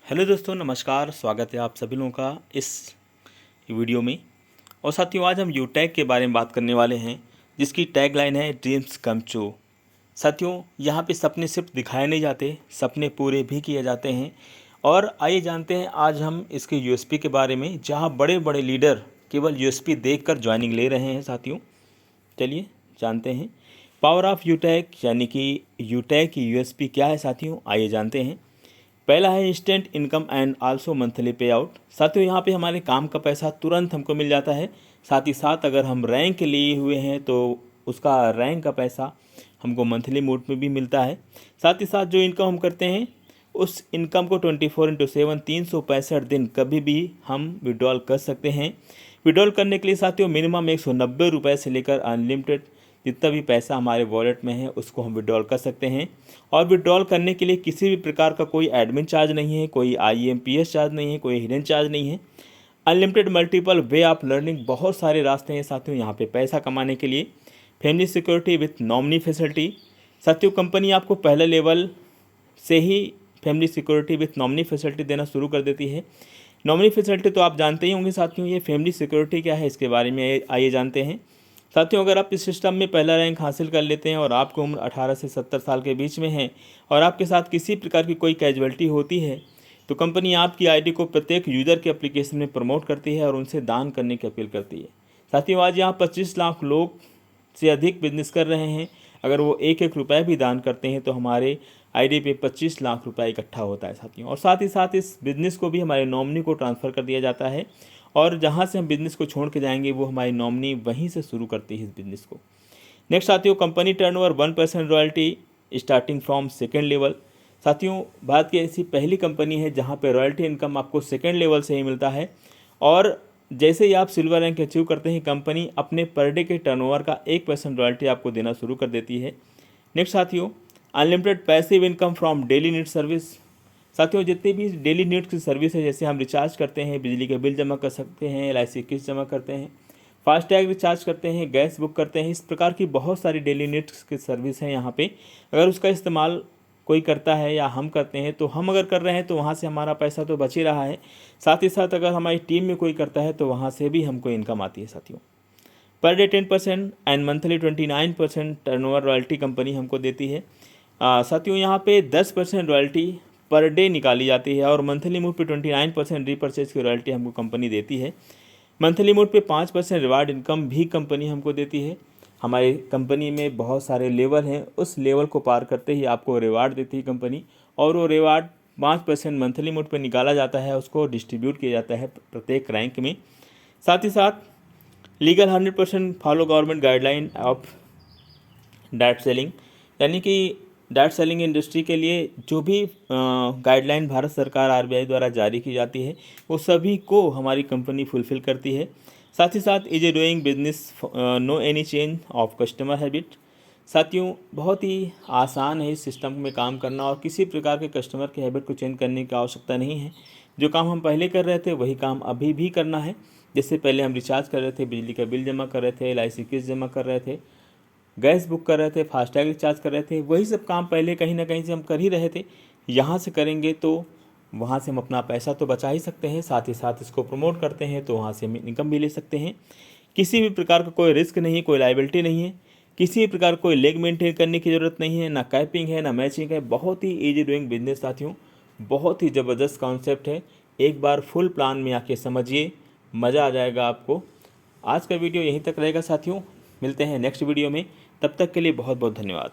Hello दोस्तों, नमस्कार। स्वागत है आप सभी लोगों का इस वीडियो में। और साथियों, आज हम यूटैग के बारे में बात करने वाले हैं, जिसकी टैगलाइन है ड्रीम्स कम ट्रू। साथियों, यहाँ पे सपने सिर्फ दिखाए नहीं जाते, सपने पूरे भी किए जाते हैं। और आइए जानते हैं आज हम इसके यूएसपी के बारे में, जहाँ बड़े बड़े लीडर केवल यूएसपी देखकर ज्वाइनिंग ले रहे हैं। साथियों, चलिए जानते हैं पावर ऑफ यूटैग, यानी कि यूटैग की यूएसपी क्या है। साथियों, आइए जानते हैं। पहला है instant income and also monthly पे आउट। साथियों, यहाँ पे हमारे काम का पैसा तुरंत हमको मिल जाता है। साथ ही साथ अगर हम रैंक लिए हुए हैं तो उसका रैंक का पैसा हमको मंथली मोड में भी मिलता है। साथ ही साथ जो इनकम हम करते हैं उस इनकम को 24/7 365 दिन कभी भी हम विड्रॉल कर सकते हैं। विड्रॉल करने के लिए साथियों मिनिमम 190 रुपये से लेकर अनलिमिटेड जितना भी पैसा हमारे वॉलेट में है उसको हम विड्रॉल कर सकते हैं। और विड्रॉल करने के लिए किसी भी प्रकार का कोई एडमिन चार्ज नहीं है, कोई IMPS चार्ज नहीं है, कोई हिडन चार्ज नहीं है। Unlimited multiple way of learning, बहुत सारे रास्ते हैं साथियों यहाँ पे पैसा कमाने के लिए। Family security with nominee facility. साथियों, कंपनी आपको पहले लेवल से ही family security with nominee facility देना शुरू कर देती है। नॉमिनी फैसिलिटी तो आप जानते ही होंगे साथियों। ये फैमिली सिक्योरिटी क्या है, इसके बारे में आइए जानते हैं। साथियों, अगर आप इस सिस्टम में पहला रैंक हासिल कर लेते हैं और आपकी उम्र 18 से 70 साल के बीच में है और आपके साथ किसी प्रकार की कोई कैजुअलिटी होती है, तो कंपनी आपकी आईडी को प्रत्येक यूज़र के एप्लीकेशन में प्रमोट करती है और उनसे दान करने की अपील करती है। साथियों, आज यहाँ 25 लाख लोग से अधिक बिजनेस कर रहे हैं। अगर वो एक एक रुपये भी दान करते हैं तो हमारे आईडी पे 25 लाख रुपये इकट्ठा होता है साथियों। और साथ ही साथ इस बिज़नेस को भी हमारे नॉमिनी को ट्रांसफ़र कर दिया जाता है और जहाँ से हम बिज़नेस को छोड़ के जाएंगे वो हमारी नॉमिनी वहीं से शुरू करती है इस बिज़नेस को। नेक्स्ट साथियों, company turnover 1% royalty starting from second level. साथियों, भारत की ऐसी पहली कंपनी है जहाँ पे रॉयल्टी इनकम आपको सेकेंड लेवल से ही मिलता है। और जैसे ही आप सिल्वर रैंक अचीव करते हैं, कंपनी अपने पर डे के टर्नओवर का 1% रॉयल्टी आपको देना शुरू कर देती है। नेक्स्ट साथियों, unlimited passive income from daily need service. साथियों, जितनी भी डेली नीड्स की सर्विस है, जैसे हम रिचार्ज करते हैं, बिजली के बिल जमा कर सकते हैं, LIC किस्त जमा करते हैं, फास्टैग रिचार्ज करते हैं, गैस बुक करते हैं, इस प्रकार की बहुत सारी डेली नीड्स की सर्विस है यहाँ पे। अगर उसका इस्तेमाल कोई करता है या हम करते हैं, तो हम अगर कर रहे हैं तो वहाँ से हमारा पैसा तो बच ही रहा है। साथ ही साथ अगर हमारी टीम में कोई करता है तो वहाँ से भी हमको इनकम आती है साथियों। Per day 10% and monthly 29% turnover royalty company हमको देती है। साथियों, यहाँ पे 10% रॉयल्टी पर डे निकाली जाती है और मंथली मोड पे 29% रीपरचेज की रॉयल्टी हमको कंपनी देती है। मंथली मोड पे 5% रिवार्ड इनकम भी कंपनी हमको देती है। हमारी कंपनी में बहुत सारे लेवल हैं, उस लेवल को पार करते ही आपको रिवार्ड देती है कंपनी, और वो रिवार्ड 5% मंथली मोड पे निकाला जाता है, उसको डिस्ट्रीब्यूट किया जाता है प्रत्येक रैंक में। साथ ही साथ legal 100% follow government guideline of direct selling, यानी कि डायरेक्ट सेलिंग इंडस्ट्री के लिए जो भी गाइडलाइन भारत सरकार RBI द्वारा जारी की जाती है वो सभी को हमारी कंपनी फुलफ़िल करती है। साथ ही साथ is doing business, no any change of customer habit. साथियों, बहुत ही आसान है इस सिस्टम में काम करना और किसी प्रकार के कस्टमर के हैबिट को चेंज करने की आवश्यकता नहीं है। जो काम हम पहले कर रहे थे वही काम अभी भी करना है। जैसे पहले हम रिचार्ज कर रहे थे, बिजली का बिल जमा कर रहे थे, LIC किस्त जमा कर रहे थे, गैस बुक कर रहे थे, फास्टैग रिचार्ज कर रहे थे, वही सब काम पहले कहीं ना कहीं से हम कर ही रहे थे। यहाँ से करेंगे तो वहाँ से हम अपना पैसा तो बचा ही सकते हैं, साथ ही साथ इसको प्रमोट करते हैं तो वहाँ से हम इनकम भी ले सकते हैं। किसी भी प्रकार का कोई रिस्क नहीं है, कोई लाइबिलिटी नहीं है, किसी भी प्रकार कोई लेग मेंटेन करने की ज़रूरत नहीं है, ना कैपिंग है ना मैचिंग है। बहुत ही ईजी डूइंग बिजनेस साथियों, बहुत ही ज़बरदस्त कॉन्सेप्ट है। एक बार फुल प्लान में आके समझिए, मज़ा आ जाएगा आपको। आज का वीडियो यहीं तक रहेगा साथियों, मिलते हैं नेक्स्ट वीडियो में। तब तक के लिए बहुत बहुत धन्यवाद।